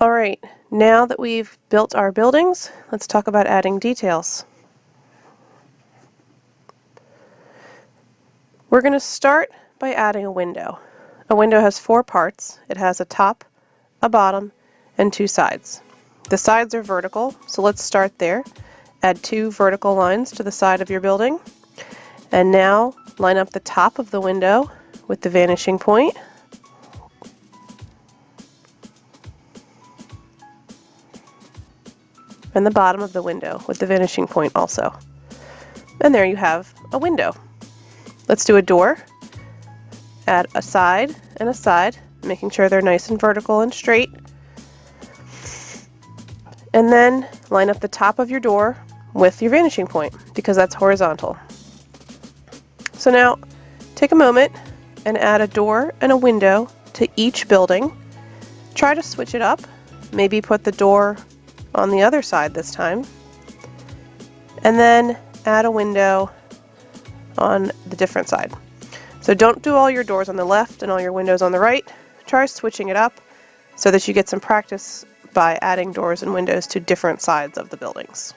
Alright, now that we've built our buildings, let's talk about adding details. We're going to start by adding a window. A window has 4 parts. It has a top, a bottom, and 2 sides. The sides are vertical, so let's start there. Add 2 vertical lines to the side of your building. And now line up the top of the window with the vanishing point. And the bottom of the window with the vanishing point also. And there you have a window. Let's do a door. Add a side and a side, making sure they're nice and vertical and straight. And then line up the top of your door with your vanishing point, because that's horizontal. So now take a moment and add a door and a window to each building. Try to switch it up. Maybe put the door on the other side this time. And then add a window on the different side. So don't do all your doors on the left and all your windows on the right. Try switching it up so that you get some practice by adding doors and windows to different sides of the buildings.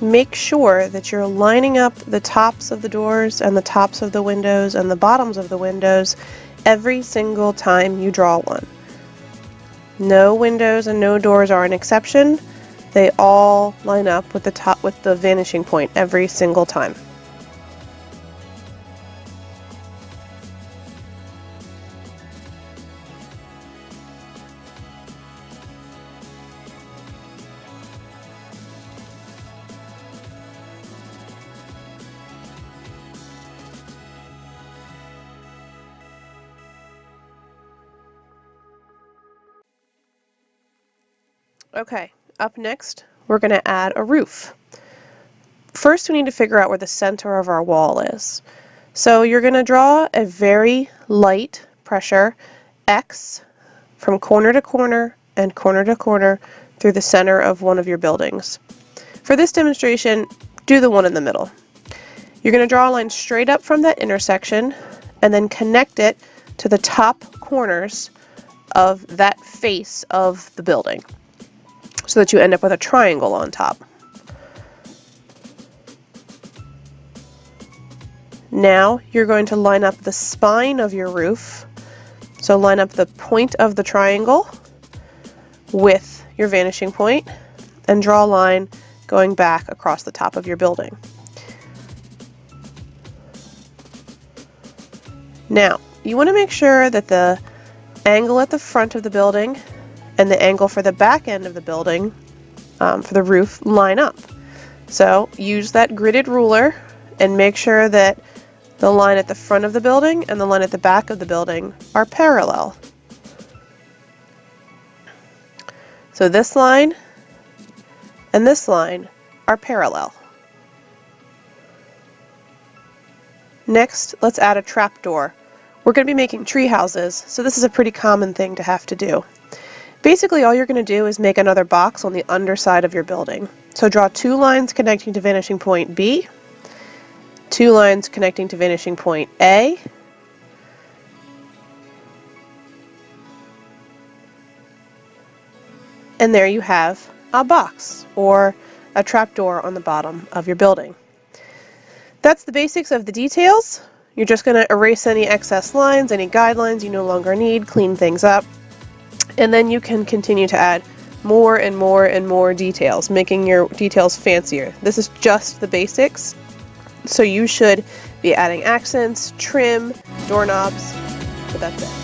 Make sure that you're lining up the tops of the doors and the tops of the windows and the bottoms of the windows every single time you draw one. No windows and no doors are an exception. They all line up with the vanishing point every single time. Okay, up next, we're going to add a roof. First, we need to figure out where the center of our wall is. So you're going to draw a very light pressure X from corner to corner and corner to corner through the center of one of your buildings. For this demonstration, do the one in the middle. You're going to draw a line straight up from that intersection and then connect it to the top corners of that face of the building, so that you end up with a triangle on top. Now you're going to line up the spine of your roof. So line up the point of the triangle with your vanishing point and draw a line going back across the top of your building. Now, you want to make sure that the angle at the front of the building and the angle for the back end of the building, for the roof, line up. So use that gridded ruler and make sure that the line at the front of the building and the line at the back of the building are parallel. So this line and this line are parallel. Next, let's add a trapdoor. We're going to be making tree houses, so this is a pretty common thing to have to do. Basically, all you're going to do is make another box on the underside of your building. So draw 2 lines connecting to vanishing point B, 2 lines connecting to vanishing point A, and there you have a box or a trapdoor on the bottom of your building. That's the basics of the details. You're just going to erase any excess lines, any guidelines you no longer need, clean things up. And then you can continue to add more and more and more details, making your details fancier. This is just the basics, so you should be adding accents, trim, doorknobs, but that's it.